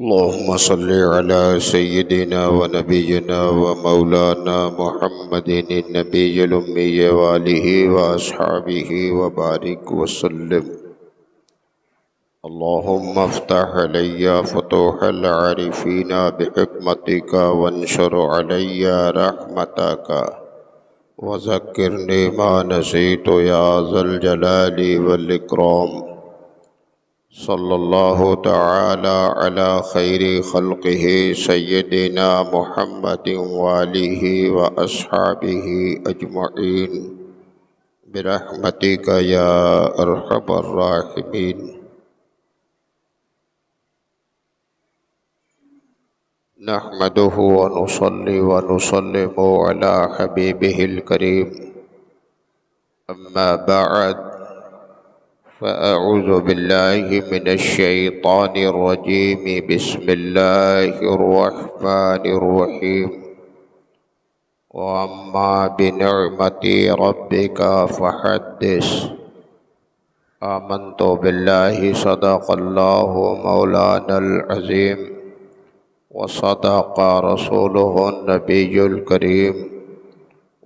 اللهم صل على سيدنا ونبينا ومولانا محمد النبي الأمي وآله وأصحابه وبارك وسلم. اللهم افتح علي فتوح العارفين بحكمتك وانشر علي رحمتك وذكرني ما نسيت يا ذا الجلال والإكرام. صلی اللہ تعالی علی خیر خلقہ سیدنا محمد وآلہ واصحابہ اجمعین برحمتک یا ارحم الراحمین. نحمدہ ونصلی ونسلم علی حبیبہ الکریم. اما بعد فأعوذ بالله من الشيطان الرجيم. بسم الله الرحمن الرحيم. وأما بنعمة ربك فحدث. آمنت بالله صدق الله مولانا العظيم وصدق رسوله النبي الكريم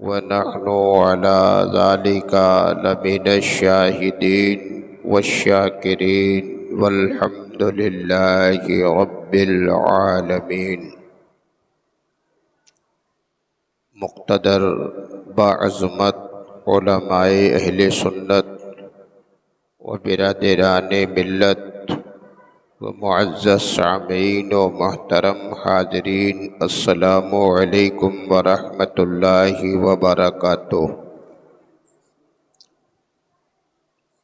ونحن على ذلك لمن الشاهدين والشاکرین والحمد للہ رب العالمین. مقتدر باعظمت علماء اہل سنت و برادران ملت و معزز سامعین و محترم حاضرین، السلام علیکم ورحمۃ اللہ وبرکاتہ.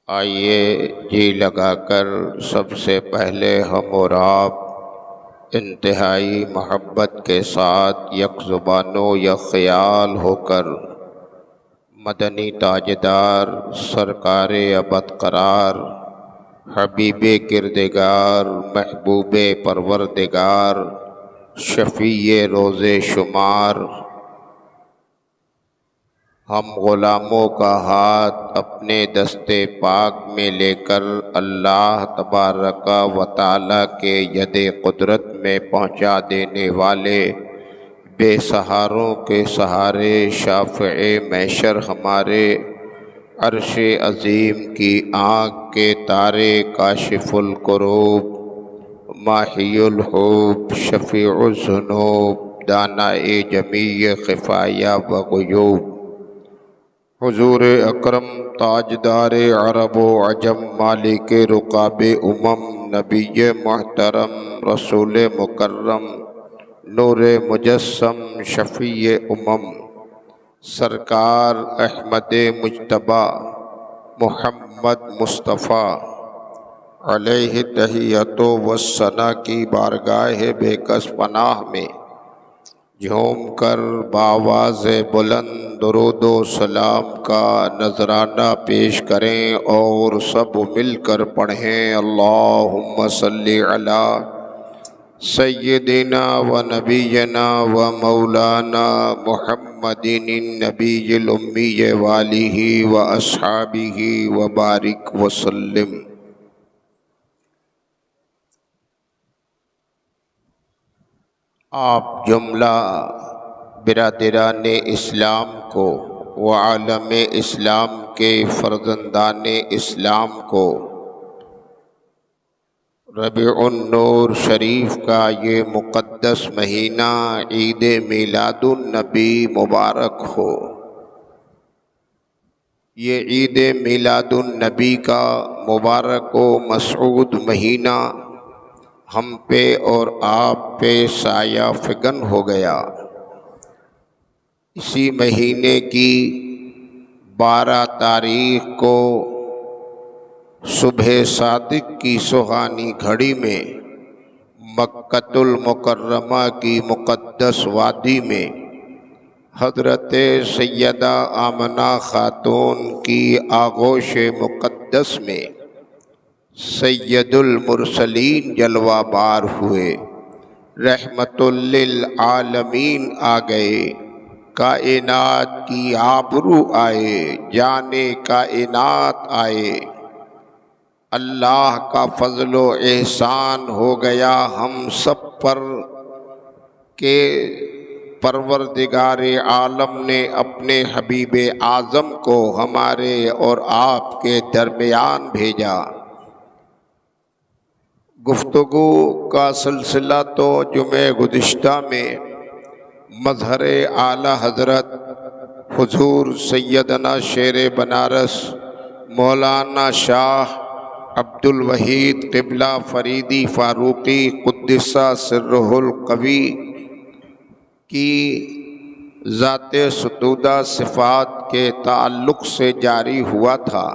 آئیے جی لگا کر سب سے پہلے ہم اور آپ انتہائی محبت کے ساتھ یک زبان و یک خیال ہو کر مدنی تاجدار سرکار ابد قرار حبیب کردگار محبوب پروردگار شفیع روز شمار، ہم غلاموں کا ہاتھ اپنے دستے پاک میں لے کر اللہ تبارک و تعالی کے ید قدرت میں پہنچا دینے والے بے سہاروں کے سہارے شافع محشر ہمارے عرش عظیم کی آنکھ کے تارے کاشف الکروب ماحی الحب شفیع الذنوب دانائے جمیع خفایا و غیوب، حضور اکرم تاجدار عرب و عجم مالک رقاب امم نبی محترم رسول مکرم نور مجسم شفیع امم سرکار احمد مجتبیٰ محمد مصطفیٰ علیہ تحیت و ثنا کی بارگاہ بے کس پناہ میں جھوم کر بآواز بلند درود و سلام کا نذرانہ پیش کریں اور سب مل کر پڑھیں. اللہم صلی علی سیدنا و نبینا و مولانا محمد النبی الامی وآلہ و اصحابہ و بارک وسلم. آپ جملہ برادران اسلام کو و عالم اسلام کے فرزندان اسلام کو ربیع النور شریف کا یہ مقدس مہینہ عید میلاد النبی مبارک ہو. یہ عید میلاد النبی کا مبارک و مسعود مہینہ ہم پہ اور آپ پہ سایہ فگن ہو گیا. اسی مہینے کی 12 تاریخ کو صبح صادق کی سہانی گھڑی میں مکۃ المکرمہ کی مقدس وادی میں حضرت سیدہ آمنہ خاتون کی آغوش مقدس میں سید المرسلین جلوہ بار ہوئے، رحمت للعالمین آ گئے، کائنات کی آبرو آئے، جانے کائنات آئے، اللہ کا فضل و احسان ہو گیا ہم سب پر کہ پروردگار عالم نے اپنے حبیب اعظم کو ہمارے اور آپ کے درمیان بھیجا۔ گفتگو کا سلسلہ تو جمعہ گزشتہ میں مظہر اعلیٰ حضرت حضور سیدنا شیر بنارس مولانا شاہ عبد الوحید قبلہ فریدی فاروقی قدس سرہ القوی کی ذات ستودہ صفات کے تعلق سے جاری ہوا تھا،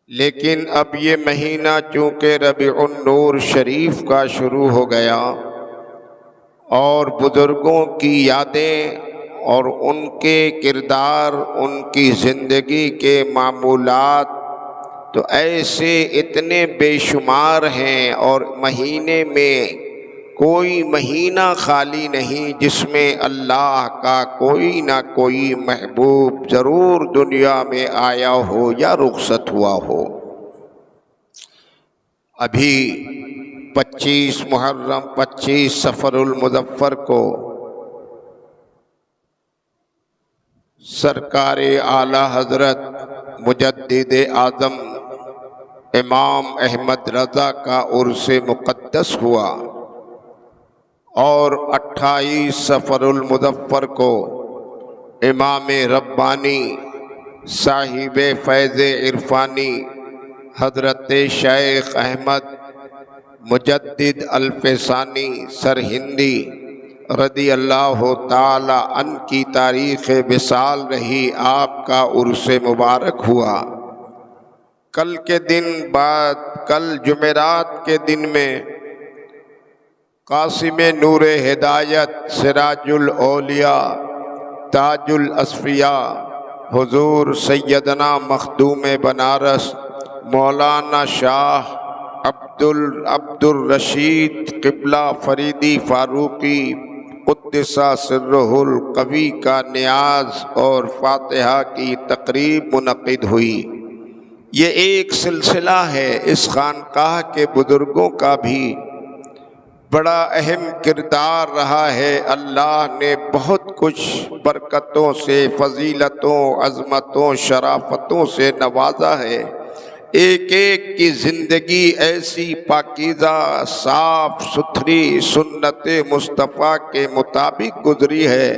لیکن اب یہ مہینہ چونکہ ربیع النور شریف کا شروع ہو گیا اور بزرگوں کی یادیں اور ان کے کردار، ان کی زندگی کے معمولات تو ایسے اتنے بے شمار ہیں، اور مہینے میں کوئی مہینہ خالی نہیں جس میں اللہ کا کوئی نہ کوئی محبوب ضرور دنیا میں آیا ہو یا رخصت ہوا ہو۔ ابھی 25 محرم 25 صفر المظفر کو سرکار اعلیٰ حضرت مجدد اعظم امام احمد رضا کا عرس مقدس ہوا، اور 28 صفر المظفر کو امام ربانی صاحب فیض عرفانی حضرت شیخ احمد مجدد الفسانی سرہندی رضی اللہ تعالی عنہ کی تاریخ وصال رہی، آپ کا عرس مبارک ہوا۔ کل کے دن بعد کل جمعرات کے دن میں قاسم نور ہدایت سراج الاولیاء تاج الاصفیاء حضور سیدنا مخدوم بنارس مولانا شاہ عبد الرشید قبلہ فریدی فاروقی قدس سرہ القوی کا نیاز اور فاتحہ کی تقریب منعقد ہوئی۔ یہ ایک سلسلہ ہے، اس خانقاہ کے بزرگوں کا بھی بڑا اہم کردار رہا ہے۔ اللہ نے بہت کچھ برکتوں سے، فضیلتوں، عظمتوں، شرافتوں سے نوازا ہے۔ ایک ایک کی زندگی ایسی پاکیزہ صاف ستھری سنت مصطفیٰ کے مطابق گزری ہے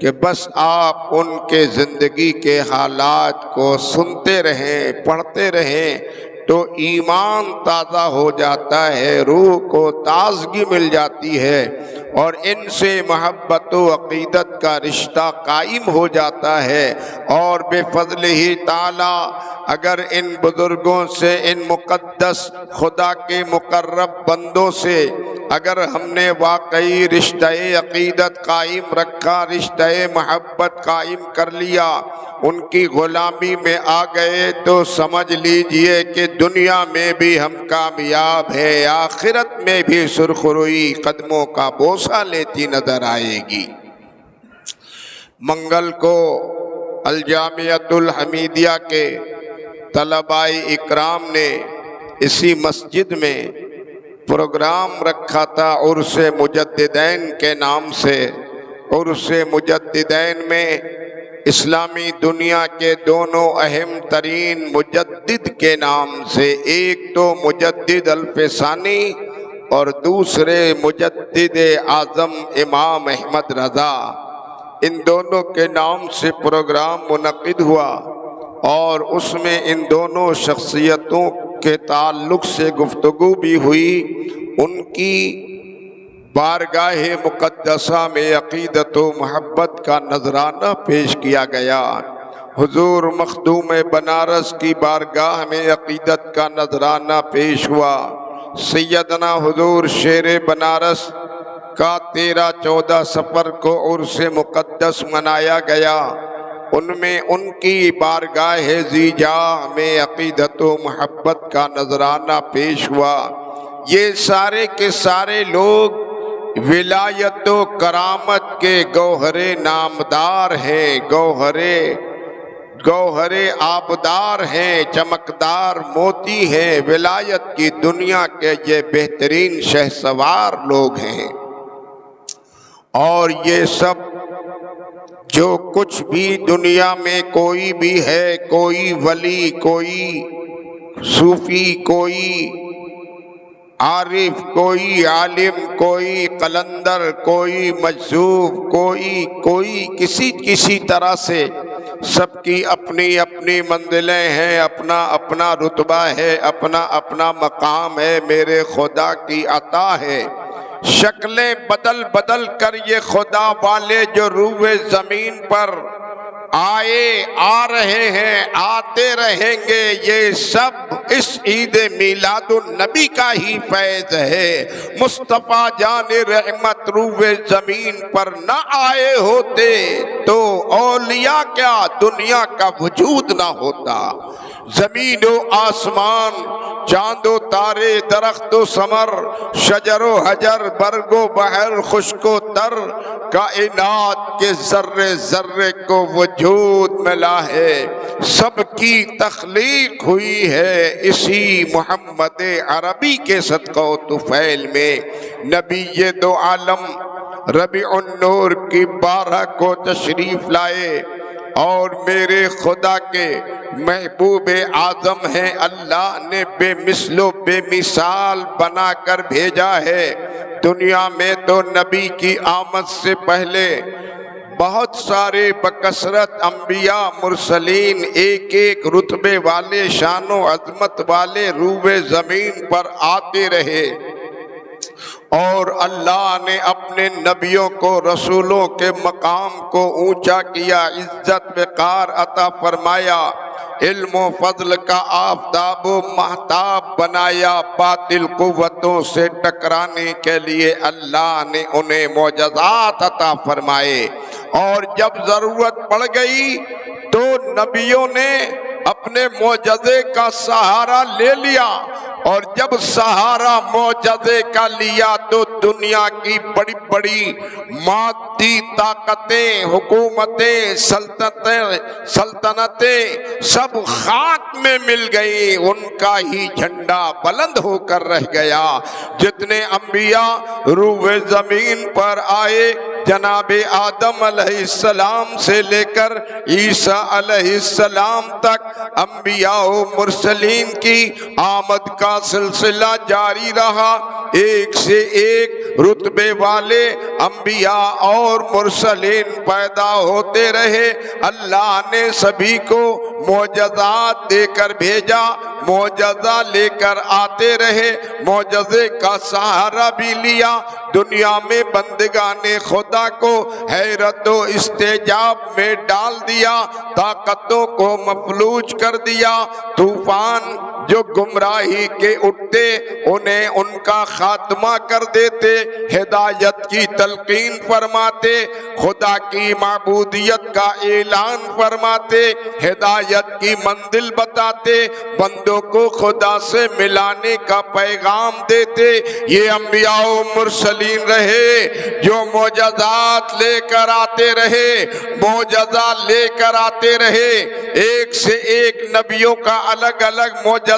کہ بس آپ ان کے زندگی کے حالات کو سنتے رہیں، پڑھتے رہیں تو ایمان تازہ ہو جاتا ہے، روح کو تازگی مل جاتی ہے، اور ان سے محبت و عقیدت کا رشتہ قائم ہو جاتا ہے۔ اور بے فضل ہی تعالی اگر ان بزرگوں سے، ان مقدس خدا کے مقرب بندوں سے اگر ہم نے واقعی رشتہ عقیدت قائم رکھا، رشتہ محبت قائم کر لیا، ان کی غلامی میں آ گئے، تو سمجھ لیجئے کہ دنیا میں بھی ہم کامیاب ہیں، آخرت میں بھی سرخروئی قدموں کا بوسہ لیتی نظر آئے گی۔ منگل کو الجامعۃ الحمیدیہ کے طلباء اکرام نے اسی مسجد میں پروگرام رکھا تھا عرس مجددین کے نام سے۔ عرس مجددین میں اسلامی دنیا کے دونوں اہم ترین مجدد کے نام سے، ایک تو مجدد الفسانی اور دوسرے مجدد اعظم امام احمد رضا، ان دونوں کے نام سے پروگرام منعقد ہوا، اور اس میں ان دونوں شخصیتوں کے تعلق سے گفتگو بھی ہوئی۔ ان کی بارگاہ مقدسہ میں عقیدت و محبت کا نذرانہ پیش کیا گیا۔ حضور مخدوم بنارس کی بارگاہ میں عقیدت کا نذرانہ پیش ہوا۔ سیدنا حضور شیر بنارس کا 13-14 صفر کو عرس مقدس منایا گیا، ان میں ان کی بارگاہ ذیجاہ میں عقیدت و محبت کا نذرانہ پیش ہوا۔ یہ سارے کے سارے لوگ ولایت و کرامت کے گوہر نامدار ہیں، گوہر گوہر آبدار ہیں، چمکدار موتی ہیں، ولایت کی دنیا کے یہ بہترین شہسوار لوگ ہیں۔ اور یہ سب جو کچھ بھی دنیا میں کوئی بھی ہے، کوئی ولی، کوئی صوفی، کوئی عارف، کوئی عالم، کوئی قلندر، کوئی مجذوب، کوئی کسی طرح سے، سب کی اپنی اپنی منزلیں ہیں، اپنا اپنا رتبہ ہے، اپنا اپنا مقام ہے، میرے خدا کی عطا ہے۔ شکلیں بدل بدل کر یہ خدا والے جو روئے زمین پر آئے، آ رہے ہیں، آتے رہیں گے، یہ سب اس عید میلاد النبی کا ہی فیض ہے۔ مصطفیٰ جان رحمت روئے زمین پر نہ آئے ہوتے تو اولیاء کیا دنیا کا وجود نہ ہوتا۔ زمین و آسمان، چاند و تارے، درخت و ثمر، شجر و حجر، برگ و بحر، خشک و تر، کائنات کے ذرے ذرے کو وجود ملا ہے، سب کی تخلیق ہوئی ہے اسی محمد عربی کے صدقہ و طفیل میں۔ نبی دو عالم ربیع النور کی 12 کو تشریف لائے اور میرے خدا کے محبوب اعظم ہیں، اللہ نے بے مثل و بے مثال بنا کر بھیجا ہے۔ دنیا میں تو نبی کی آمد سے پہلے بہت سارے بکثرت انبیاء مرسلین ایک ایک رتبے والے، شان و عظمت والے روئے زمین پر آتے رہے، اور اللہ نے اپنے نبیوں کو، رسولوں کے مقام کو اونچا کیا، عزت وقار عطا فرمایا، علم و فضل کا آفتاب و مہتاب بنایا۔ باطل قوتوں سے ٹکرانے کے لیے اللہ نے انہیں معجزات عطا فرمائے، اور جب ضرورت پڑ گئی تو نبیوں نے اپنے معجزے کا سہارا لے لیا، اور جب سہارا معجزے کا لیا تو دنیا کی بڑی بڑی مادی طاقتیں، حکومتیں، سلطنتیں سب خاک میں مل گئی، ان کا ہی جھنڈا بلند ہو کر رہ گیا۔ جتنے انبیاء روئے زمین پر آئے، جناب آدم علیہ السلام سے لے کر عیسیٰ علیہ السلام تک، انبیاء و مرسلین کی آمد کا سلسلہ جاری رہا، ایک سے ایک رتبے والے انبیاء اور مرسلین پیدا ہوتے رہے۔ اللہ نے سبھی کو معجزات دے کر بھیجا، معجزہ لے کر آتے رہے، معجزے کا سہارا بھی لیا۔ دنیا میں بندگان خدا کو حیرت و استعجاب میں ڈال دیا، طاقتوں کو مفلوج کر دیا، طوفان جو گمراہی کے اٹھتے انہیں ان کا خاتمہ کر دیتے، ہدایت کی تلقین فرماتے، خدا کی معبودیت کا اعلان فرماتے، ہدایت کی منزل بتاتے، بندوں کو خدا سے ملانے کا پیغام دیتے۔ یہ انبیاء و مرسلین رہے جو معجزات لے کر آتے رہے، معجزہ لے کر آتے رہے، ایک سے ایک نبیوں کا الگ الگ معجزہ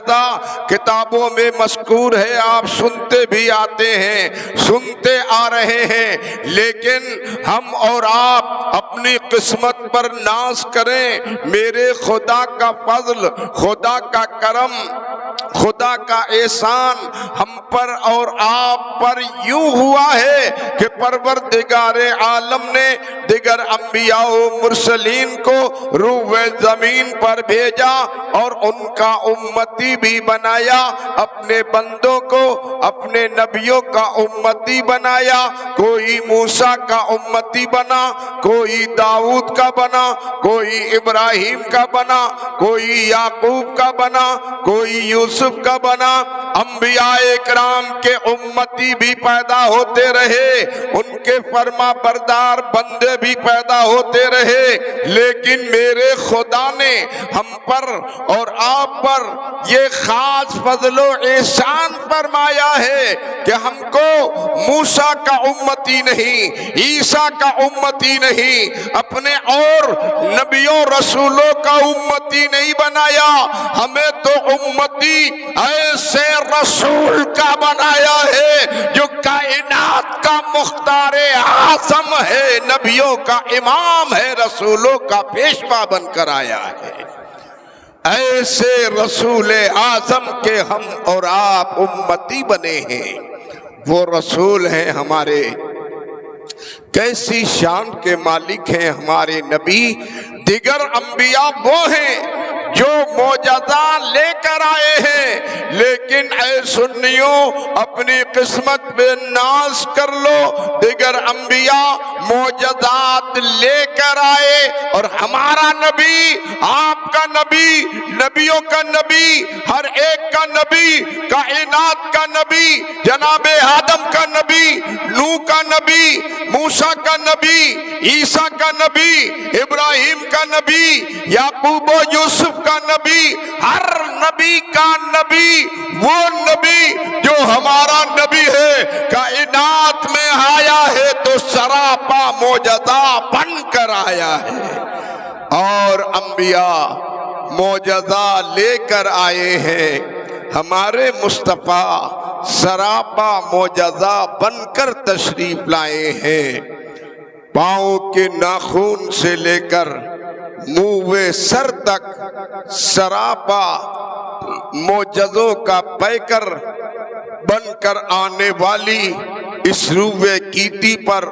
کتابوں میں مذکور ہے، آپ سنتے بھی آتے ہیں، سنتے آ رہے ہیں، لیکن ہم اور آپ اپنی قسمت پر ناز کریں۔ میرے خدا کا فضل، خدا کا کرم، خدا کا احسان ہم پر اور آپ پر یوں ہوا ہے کہ پروردگار عالم نے دیگر انبیاء و مرسلین کو روئے زمین پر بھیجا اور ان کا امتی بھی بنایا، اپنے بندوں کو اپنے نبیوں کا امتی بنایا۔ کوئی موسیٰ کا امتی بنا، کوئی داؤد کا بنا، کوئی ابراہیم کا بنا، کوئی یعقوب کا بنا، کوئی یوسف کا بنا۔ انبیاء اکرام کے امتی بھی پیدا ہوتے رہے، ان کے فرما بردار بندے بھی پیدا ہوتے رہے، لیکن میرے خدا نے ہم پر اور آپ پر یہ خاص فضل و احسان فرمایا ہے کہ ہم کو موسیٰ کا امتی نہیں، عیسیٰ کا امتی نہیں، اپنے اور نبیوں رسولوں کا امتی نہیں بنایا، ہمیں تو امتی ایسے رسول کا بنایا ہے جو کائنات کا مختار اعظم ہے، نبیوں کا امام ہے، رسولوں کا پیشوا بن کر آیا ہے۔ ایسے رسول اعظم کے ہم اور آپ امتی بنے ہیں، وہ رسول ہیں ہمارے، کیسی شان کے مالک ہیں ہمارے نبی۔ دیگر انبیاء وہ ہیں جو معجزات لے کر آئے ہیں، لیکن اے سنیوں اپنی قسمت پہ ناز کر لو، دیگر انبیاء معجزات لے کر آئے اور ہمارا نبی، آپ کا نبی، نبیوں کا نبی، ہر ایک کا نبی، کائنات کا نبی، جناب آدم کا نبی، نوح کا نبی، موسیٰ کا نبی، عیسیٰ کا نبی، ابراہیم کا نبی، یعقوب و یوسف کا نبی، ہر نبی کا نبی، وہ نبی جو ہمارا نبی ہے، کائنات میں آیا ہے تو سراپا معجزہ بن کر آیا ہے، اور انبیاء معجزہ لے کر آئے ہیں، ہمارے مصطفیٰ سراپا معجزہ بن کر تشریف لائے ہیں۔ پاؤں کے ناخن سے لے کر منہ سر تک سراپا معجزوں کا پیکر بن کر آنے والی اس روح کیتی پر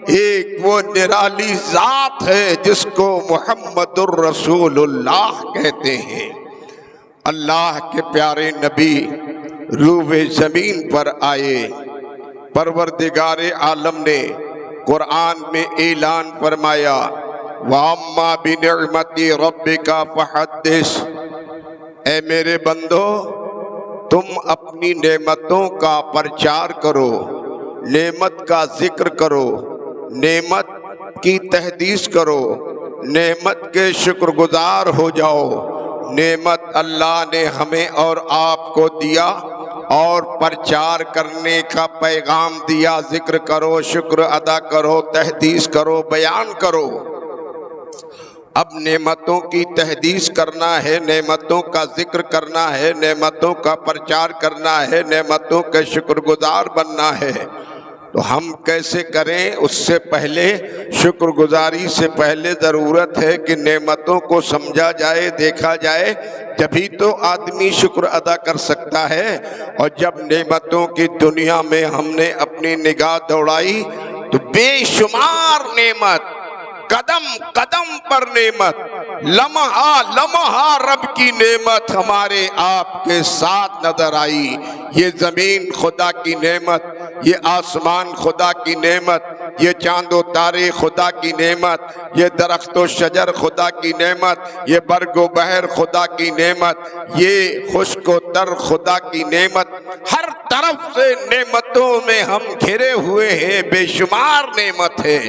ایک وہ نرالی ذات ہے جس کو محمد الرسول اللہ کہتے ہیں۔ اللہ کے پیارے نبی روح زمین پر آئے، پروردگار عالم نے قرآن میں اعلان فرمایا وَأَمَّا بِنِعْمَتِ رَبِّكَ فَحَدِّثْ، اے میرے بندو تم اپنی نعمتوں کا پرچار کرو، نعمت کا ذکر کرو، نعمت کی تحدیث کرو، نعمت کے شکر گزار ہو جاؤ۔ نعمت اللہ نے ہمیں اور آپ کو دیا اور پرچار کرنے کا پیغام دیا، ذکر کرو، شکر ادا کرو، تحدیث کرو، بیان کرو۔ اب نعمتوں کی تحدیث کرنا ہے، نعمتوں کا ذکر کرنا ہے، نعمتوں کا پرچار کرنا ہے، نعمتوں کے شکر گزار بننا ہے، تو ہم کیسے کریں؟ اس سے پہلے شکر گزاری سے پہلے ضرورت ہے کہ نعمتوں کو سمجھا جائے، دیکھا جائے، جبھی تو آدمی شکر ادا کر سکتا ہے۔ اور جب نعمتوں کی دنیا میں ہم نے اپنی نگاہ دوڑائی تو بے شمار نعمت، قدم قدم پر نعمت، لمحہ لمحہ رب کی نعمت ہمارے آپ کے ساتھ نظر آئی۔ یہ زمین خدا کی نعمت، یہ آسمان خدا کی نعمت، یہ چاند و تارے خدا کی نعمت، یہ درخت و شجر خدا کی نعمت، یہ برگ و بحر خدا کی نعمت، یہ خشک و تر خدا کی نعمت، ہر طرف سے نعمتوں میں ہم گھرے ہوئے ہیں، بے شمار نعمت ہے۔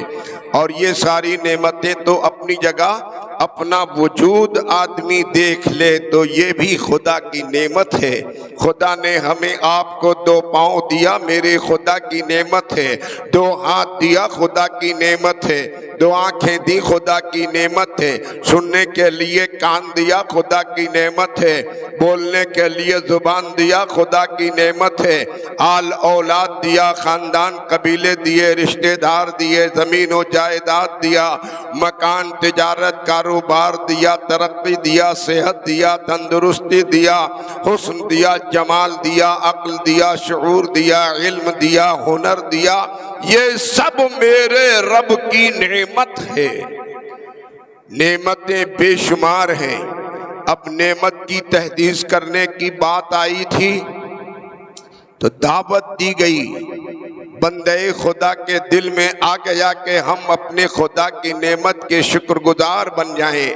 اور یہ ساری نعمتیں تو اپنی جگہ، اپنا وجود آدمی دیکھ لے تو یہ بھی خدا کی نعمت ہے۔ خدا نے ہمیں آپ کو 2 پاؤں دیا، میرے خدا کی نعمت ہے۔ 2 ہاتھ دیا، خدا کی نعمت ہے۔ 2 آنکھیں دی، خدا کی نعمت ہے۔ سننے کے لیے کان دیا، خدا کی نعمت ہے۔ بولنے کے لیے زبان دیا، خدا کی نعمت ہے۔ آل اولاد دیا، خاندان قبیلے دیے، رشتہ دار دیے، زمین و جائیداد دیا، مکان، تجارت، کاروبار دیا، ترقی دیا، صحت دیا، تندرستی دیا، حسن دیا، جمال دیا، عقل دیا، شعور دیا، علم دیا، ہنر دیا۔ یہ سب میرے رب کی نعمت ہے۔ نعمتیں بے شمار ہیں۔ اب نعمت کی تحدیث کرنے کی بات آئی تھی تو دعوت دی گئی، بندے خدا کے دل میں آ گیا کہ ہم اپنے خدا کی نعمت کے شکر گزار بن جائیں،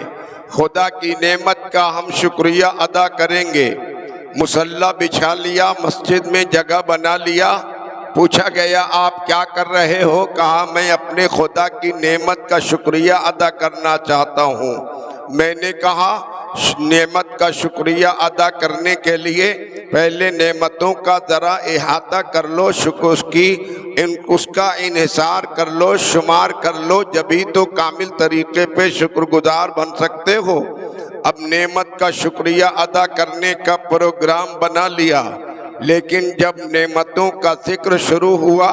خدا کی نعمت کا ہم شکریہ ادا کریں گے۔ مصلی بچھا لیا، مسجد میں جگہ بنا لیا، پوچھا گیا آپ کیا کر رہے ہو؟ کہا میں اپنے خدا کی نعمت کا شکریہ ادا کرنا چاہتا ہوں۔ میں نے کہا نعمت کا شکریہ ادا کرنے کے لیے پہلے نعمتوں کا ذرا احاطہ کر لو، اس کا انحصار کر لو، شمار کر لو، جبھی تو کامل طریقے پہ شکر گزار بن سکتے ہو۔ اب نعمت کا شکریہ ادا کرنے کا پروگرام بنا لیا، لیکن جب نعمتوں کا ذکر شروع ہوا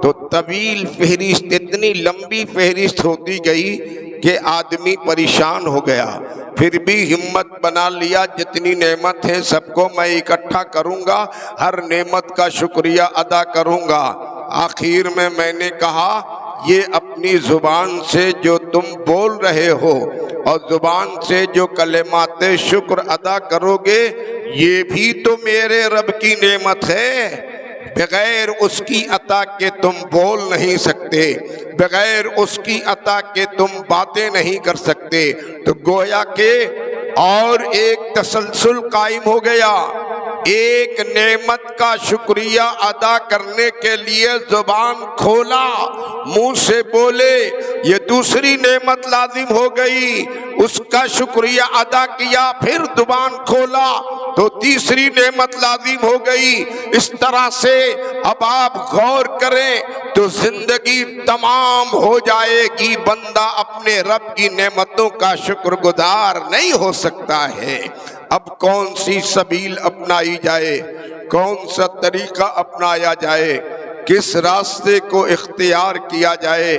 تو طویل فہرست، اتنی لمبی فہرست ہوتی گئی کہ آدمی پریشان ہو گیا۔ پھر بھی ہمت بنا لیا، جتنی نعمت ہے سب کو میں اکٹھا کروں گا، ہر نعمت کا شکریہ ادا کروں گا۔ آخر میں نے کہا یہ اپنی زبان سے جو تم بول رہے ہو اور زبان سے جو کلمات شکر ادا کرو گے، یہ بھی تو میرے رب کی نعمت ہے۔ بغیر اس کی عطا کے تم بول نہیں سکتے، بغیر اس کی عطا کے تم باتیں نہیں کر سکتے۔ تو گویا کہ اور ایک تسلسل قائم ہو گیا، ایک نعمت کا شکریہ ادا کرنے کے لیے زبان کھولا، منہ سے بولے، یہ دوسری نعمت لازم ہو گئی، اس کا شکریہ ادا کیا، پھر زبان کھولا تو تیسری نعمت لازم ہو گئی۔ اس طرح سے اب آپ غور کریں تو زندگی تمام ہو جائے گی، بندہ اپنے رب کی نعمتوں کا شکر گزار نہیں ہو سکتا ہے۔ اب کون سی سبیل اپنائی جائے، کون سا طریقہ اپنایا جائے، کس راستے کو اختیار کیا جائے،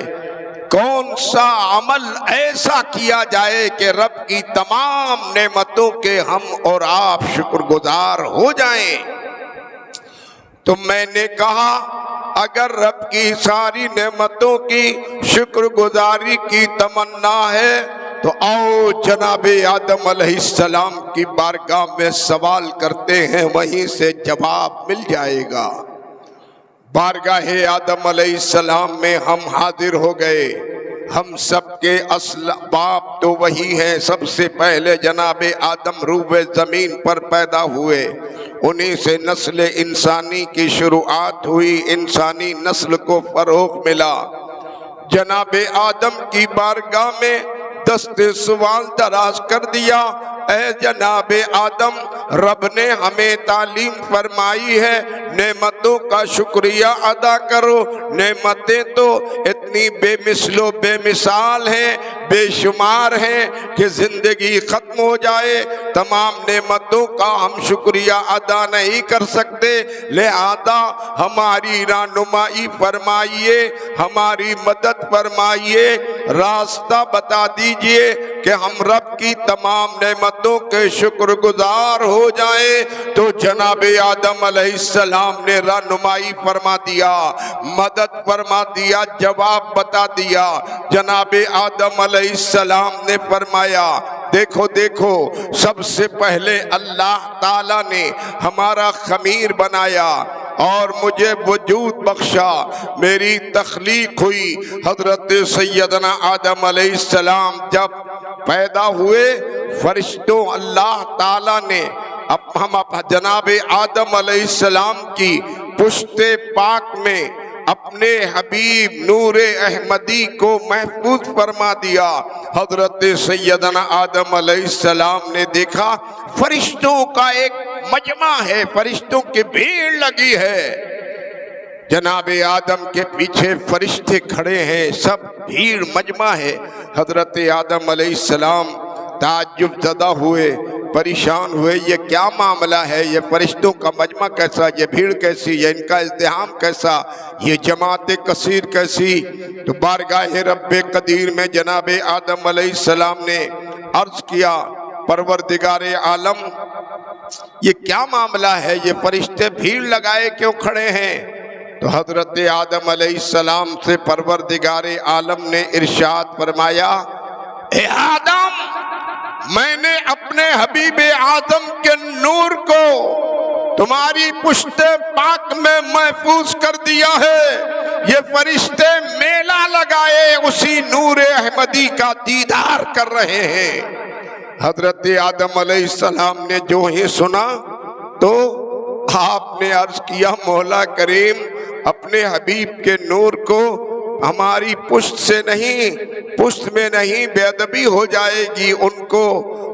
کون سا عمل ایسا کیا جائے کہ رب کی تمام نعمتوں کے ہم اور آپ شکر گزار ہو جائیں۔ تو میں نے کہا اگر رب کی ساری نعمتوں کی شکر گزاری کی تمنا ہے تو آؤ جناب آدم علیہ السلام کی بارگاہ میں سوال کرتے ہیں، وہیں سے جواب مل جائے گا۔ بارگاہ آدم علیہ السلام میں ہم حاضر ہو گئے۔ ہم سب کے اصل باپ تو وہی ہیں، سب سے پہلے جناب آدم روئے زمین پر پیدا ہوئے، انہی سے نسل انسانی کی شروعات ہوئی، انسانی نسل کو فروغ ملا۔ جناب آدم کی بارگاہ میں دست سوال دراز کر دیا، اے جناب آدم، رب نے ہمیں تعلیم فرمائی ہے نعمتوں کا شکریہ ادا کرو۔ نعمتیں تو اتنی بے مثل و بے مثال ہیں، بے شمار ہیں کہ زندگی ختم ہو جائے تمام نعمتوں کا ہم شکریہ ادا نہیں کر سکتے، لہذا ہماری رہنمائی فرمائیے، ہماری مدد فرمائیے، راستہ بتا دیجئے کہ ہم رب کی تمام نعمتوں کے شکر گزار ہو جائیں۔ تو جناب آدم علیہ السلام نے رہنمائی فرما دیا، مدد فرما دیا، جواب بتا دیا۔ جناب آدم علیہ السلام نے فرمایا دیکھو دیکھو، سب سے پہلے اللہ تعالیٰ نے ہمارا خمیر بنایا اور مجھے وجود بخشا، میری تخلیق ہوئی۔ حضرت سیدنا آدم علیہ السلام جب پیدا ہوئے، فرشتوں اللہ تعالیٰ نے ہم جناب آدم علیہ السلام کی پشت پاک میں اپنے حبیب نور احمدی کو محفوظ فرما دیا۔ حضرت سیدنا آدم علیہ السلام نے دیکھا فرشتوں کا ایک مجمع ہے، فرشتوں کی بھیڑ لگی ہے، جناب آدم کے پیچھے فرشتے کھڑے ہیں، سب بھیڑ مجمع ہے۔ حضرت آدم علیہ السلام تعجب زدہ ہوئے، پریشان ہوئے، یہ کیا معاملہ ہے، یہ فرشتوں کا مجمع کیسا، یہ بھیڑ کیسی، یہ ان کا ازدحام کیسا، یہ جماعت کثیر کیسی۔ تو بارگاہ رب قدیر میں جناب آدم علیہ السلام نے عرض کیا پروردگار عالم یہ کیا معاملہ ہے، یہ فرشتے بھیڑ لگائے کیوں کھڑے ہیں؟ تو حضرت آدم علیہ السلام سے پروردگار عالم نے ارشاد فرمایا، اے آدم، میں نے اپنے حبیب آدم کے نور کو تمہاری پشت پاک میں محفوظ کر دیا ہے، یہ فرشتے میلہ لگائے اسی نور احمدی کا دیدار کر رہے ہیں۔ حضرت آدم علیہ السلام نے جو ہی سنا تو آپ نے عرض کیا مولا کریم، اپنے حبیب کے نور کو ہماری پشت سے نہیں، پشت میں نہیں بے ادبی ہو جائے گی، ان کو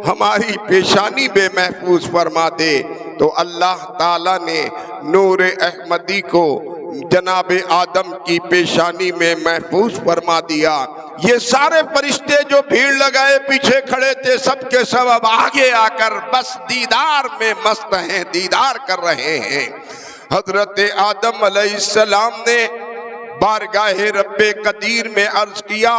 ہماری پیشانی بے محفوظ فرما دے۔ تو اللہ تعالیٰ نے نور احمدی کو جناب آدم کی پیشانی میں محفوظ فرما دیا۔ یہ سارے فرشتے جو بھیڑ لگائے پیچھے کھڑے تھے، سب کے سب اب آگے آ کر بس دیدار میں مست ہیں، دیدار کر رہے ہیں۔ حضرت آدم علیہ السلام نے بارگاہ رب قدیر میں عرض کیا،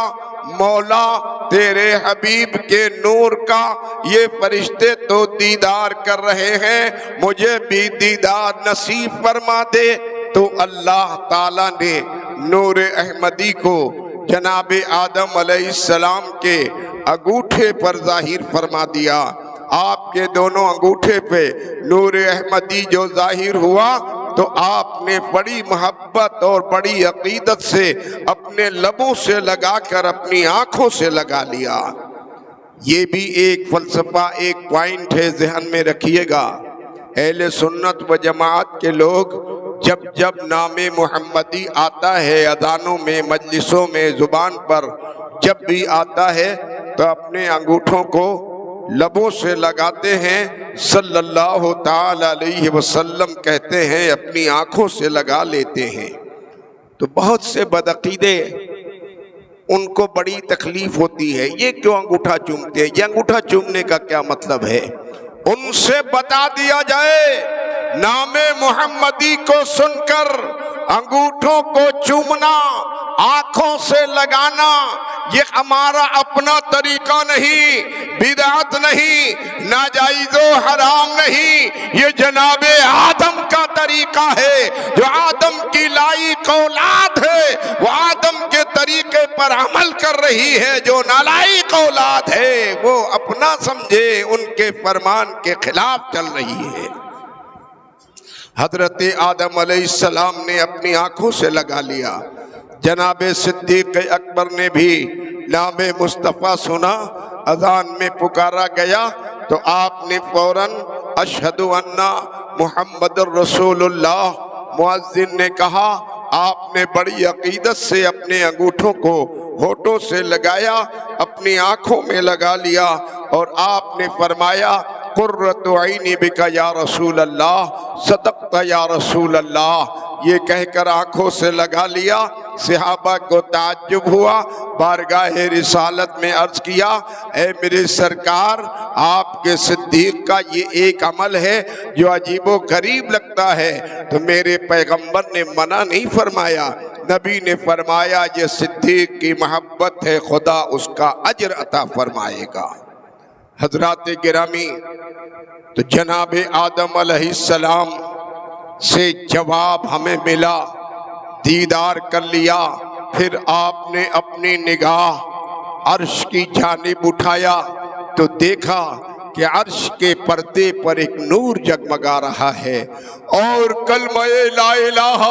مولا تیرے حبیب کے نور کا یہ فرشتے تو دیدار کر رہے ہیں، مجھے بھی دیدار نصیب فرما دے۔ تو اللہ تعالیٰ نے نور احمدی کو جناب آدم علیہ السلام کے انگوٹھے پر ظاہر فرما دیا۔ آپ کے دونوں انگوٹھے پہ نور احمدی جو ظاہر ہوا تو آپ نے بڑی محبت اور بڑی عقیدت سے اپنے لبوں سے لگا کر اپنی آنکھوں سے لگا لیا۔ یہ بھی ایک فلسفہ، ایک پوائنٹ ہے، ذہن میں رکھیے گا۔ اہل سنت و جماعت کے لوگ جب جب نام محمدی آتا ہے، اذانوں میں، مجلسوں میں، زبان پر جب بھی آتا ہے تو اپنے انگوٹھوں کو لبوں سے لگاتے ہیں، صلی اللہ تعالی علیہ وسلم کہتے ہیں، اپنی آنکھوں سے لگا لیتے ہیں۔ تو بہت سے بدعقیدے ان کو بڑی تکلیف ہوتی ہے، یہ کیوں انگوٹھا چومتے ہیں، یہ انگوٹھا چومنے کا کیا مطلب ہے؟ ان سے بتا دیا جائے، نام محمدی کو سن کر انگوٹھوں کو چومنا، آنکھوں سے لگانا، یہ ہمارا اپنا طریقہ نہیں، بدعت نہیں، ناجائز و حرام نہیں، یہ جناب آدم کا طریقہ ہے۔ جو آدم کی لائق اولاد ہے وہ آدم کے طریقے پر عمل کر رہی ہے، جو نالائق اولاد ہے وہ اپنا سمجھے ان کے فرمان کے خلاف چل رہی ہے۔ حضرت آدم علیہ السلام نے اپنی آنکھوں سے لگا لیا۔ جناب صدیق اکبر نے بھی نام مصطفیٰ سنا، اذان میں پکارا گیا تو آپ نے فوراً اشہد ان محمد الرسول اللہ، مؤذن نے کہا، آپ نے بڑی عقیدت سے اپنے انگوٹھوں کو ہونٹوں سے لگایا، اپنی آنکھوں میں لگا لیا اور آپ نے فرمایا، قرۃ عینی بک یا رسول اللہ، صدقت یا رسول اللہ، یہ کہہ کر آنکھوں سے لگا لیا۔ صحابہ کو تعجب ہوا، بارگاہ رسالت میں عرض کیا، اے میرے سرکار، آپ کے صدیق کا یہ ایک عمل ہے جو عجیب و غریب لگتا ہے، تو میرے پیغمبر نے منع نہیں فرمایا۔ نبی نے فرمایا، یہ صدیق کی محبت ہے، خدا اس کا اجر عطا فرمائے گا۔ حضرات گرامی، تو جناب آدم علیہ السلام سے جواب ہمیں ملا، دیدار کر لیا۔ پھر آپ نے اپنی نگاہ عرش کی جانب اٹھایا تو دیکھا کہ عرش کے پردے پر ایک نور جگمگا رہا ہے اور کلمہ لا الہ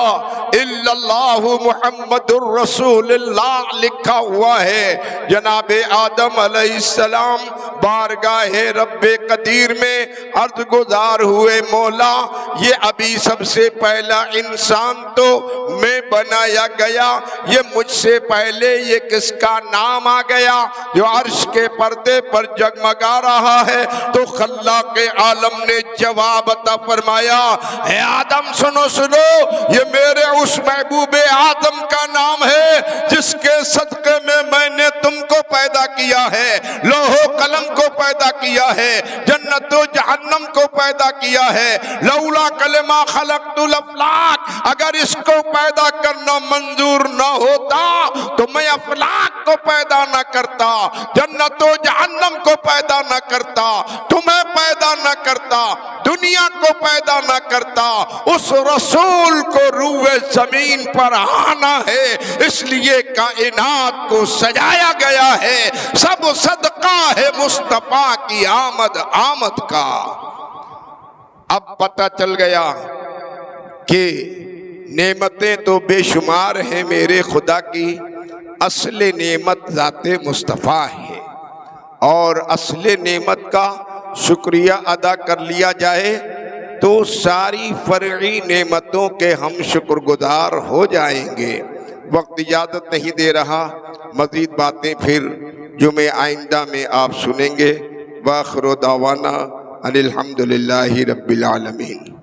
الا اللہ محمد الرسول اللہ لکھا ہوا ہے۔ جناب آدم علیہ السلام بارگاہ رب قدیر میں عرض گزار ہوئے، مولا یہ ابھی سب سے پہلا انسان تو میں بنایا گیا، یہ مجھ سے پہلے یہ کس کا نام آ گیا جو عرش کے پردے پر جگمگا رہا ہے؟ تو خلاق عالم نے جواب عطا فرمایا، اے آدم سنو سنو، یہ میرے اس محبوب آدم کا نام ہے جس کے صدقے میں نے تم کو پیدا کیا ہے، لوح و قلم کو پیدا کیا ہے، جنت و جہنم کو پیدا کیا ہے۔ لولا کلمہ خلقت الافلاک، اگر اس کو پیدا کرنا منظور نہ ہوتا تو میں افلاک کو پیدا نہ کرتا، جنت و جہنم کو پیدا نہ کرتا، تمہیں پیدا نہ کرتا، دنیا کو پیدا نہ کرتا۔ اس رسول کو روح زمین پر آنا ہے، اس لیے کائنات کو سجایا گیا ہے۔ سب صدقہ ہے مصطفیٰ کی آمد کا۔ اب پتہ چل گیا کہ نعمتیں تو بے شمار ہیں میرے خدا کی، اصل نعمت ذات مصطفیٰ ہے، اور اصل نعمت کا شکریہ ادا کر لیا جائے تو ساری فرعی نعمتوں کے ہم شکر گزار ہو جائیں گے۔ وقت اجازت نہیں دے رہا، مزید باتیں پھر جمعہ آئندہ میں آپ سنیں گے۔ وآخر دعوانا ان الحمد للہ رب العالمین۔